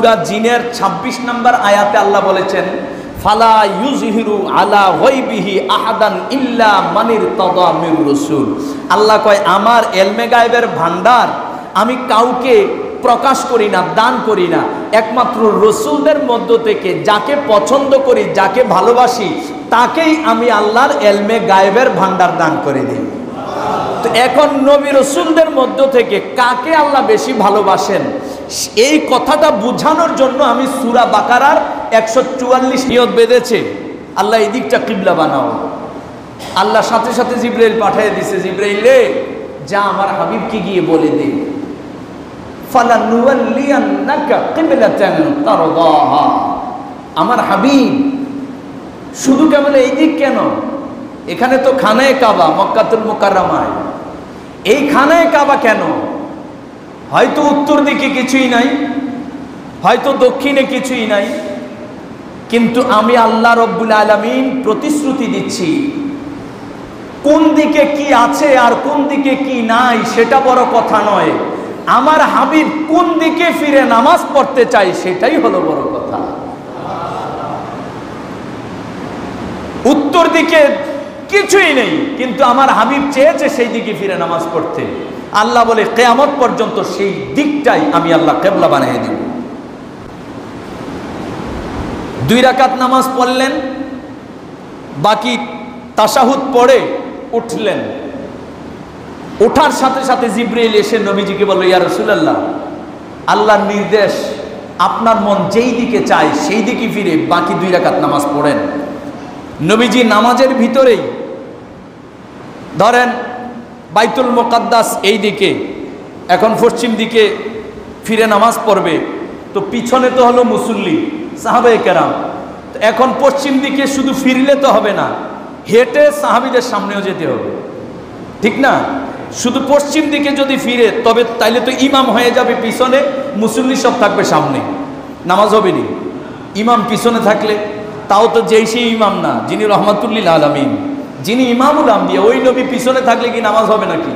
সূরা জিনের 26 নম্বর আয়াতে আল্লাহ বলেছেন, ফালা ইউজহিরু আলা গায়বিহি আহাদান ইল্লা মানির তাদা মির রাসূল। আল্লাহ কয়, আমার এলমে গায়বের ভান্ডার আমি কাউকে প্রকাশ করি না, দান করি না, একমাত্র রসুলদের মধ্য থেকে যাকে পছন্দ করি, যাকে ভালোবাসি, তাকেই আমি আল্লাহর এলমে গায়েবের ভান্ডার দান করে দিই। তো এখন নবী রসুলদের মধ্য থেকে কাকে আল্লাহ বেশি ভালোবাসেন, এই কথাটা বোঝানোর জন্য আমি সূরা বাকারার 144 নিয়ত বেঁধেছে, আল্লাহ এই দিকটা কিবলা বানাও। আল্লাহ সাথে সাথে জিবরাইল পাঠিয়ে দিছে, জিবরাইল রে যা আমার হাবিবকে গিয়ে বলে দে, ফালানুওয়াল্লিয়ান্নাকা কিবলাতান তারদাহা। আমার হাবিব শুধু কেবল এই দিক কেন, এখানে তো খানায়ে কাবা মক্কাতুল মুকাররমায়, এই খানায়ে কাবা কেন? হয়তো উত্তর দিকে কিছুই নাই, হয়তো দক্ষিণে কিছুই নাই, কিন্তু আমি আল্লাহ রব্বুল আলামিন প্রতিশ্রুতি দিচ্ছি, কোন দিকে কি আছে আর কোন দিকে কি নাই সেটা বড় কথা নয়, আমার হাবিব কোন দিকে ফিরে নামাজ পড়তে চাই সেটাই হলো বড় কথা। উত্তর দিকে কিছুই নেই, কিন্তু আমার হাবিব চেয়েছে সেই দিকে ফিরে নামাজ পড়তে। আল্লাহ বলে কিয়ামত পর্যন্ত সেই দিকটাই আমি আল্লাহ কিবলা বানিয়ে দিব। 2 রাকাত নামাজ পড়লেন, বাকি তাশাহুদ পড়ে উঠলেন। ওঠার সাথে সাথে জিবরাইল এসে নবীজিকে বলল, ইয়া রাসূলুল্লাহ, আল্লাহর নির্দেশ, আপনার মন যেই দিকে চায় সেই দিকে ফিরে বাকি 2 রাকাত নামাজ পড়েন। নবীজি নামাজের ভিতরেই ধরেন বাইতুল মুকাদ্দাস এই দিকে, এখন পশ্চিম দিকে ফিরে নামাজ পড়বে, তো পিছনে তো হলো মুসল্লি সাহাবায়ে কেরাম, তো এখন পশ্চিম দিকে শুধু ফিরলে তো হবে না, হেঁটে সাহাবীদের সামনেও যেতে হবে, ঠিক না? শুধু পশ্চিম দিকে যদি ফিরে তবে তাইলে তো ইমাম হয়ে যাবে পিছনে, মুসল্লি সব থাকবে সামনে, নামাজ হবে না। ইমাম পিছনে থাকলে তাও তো যেই সেই ইমাম না, যিনি রহমাতুল লিল আলামিন, যিনি ইমামুল আম্বিয়া, ওই নবী পিছনে থাকলে কি নামাজ হবে নাকি?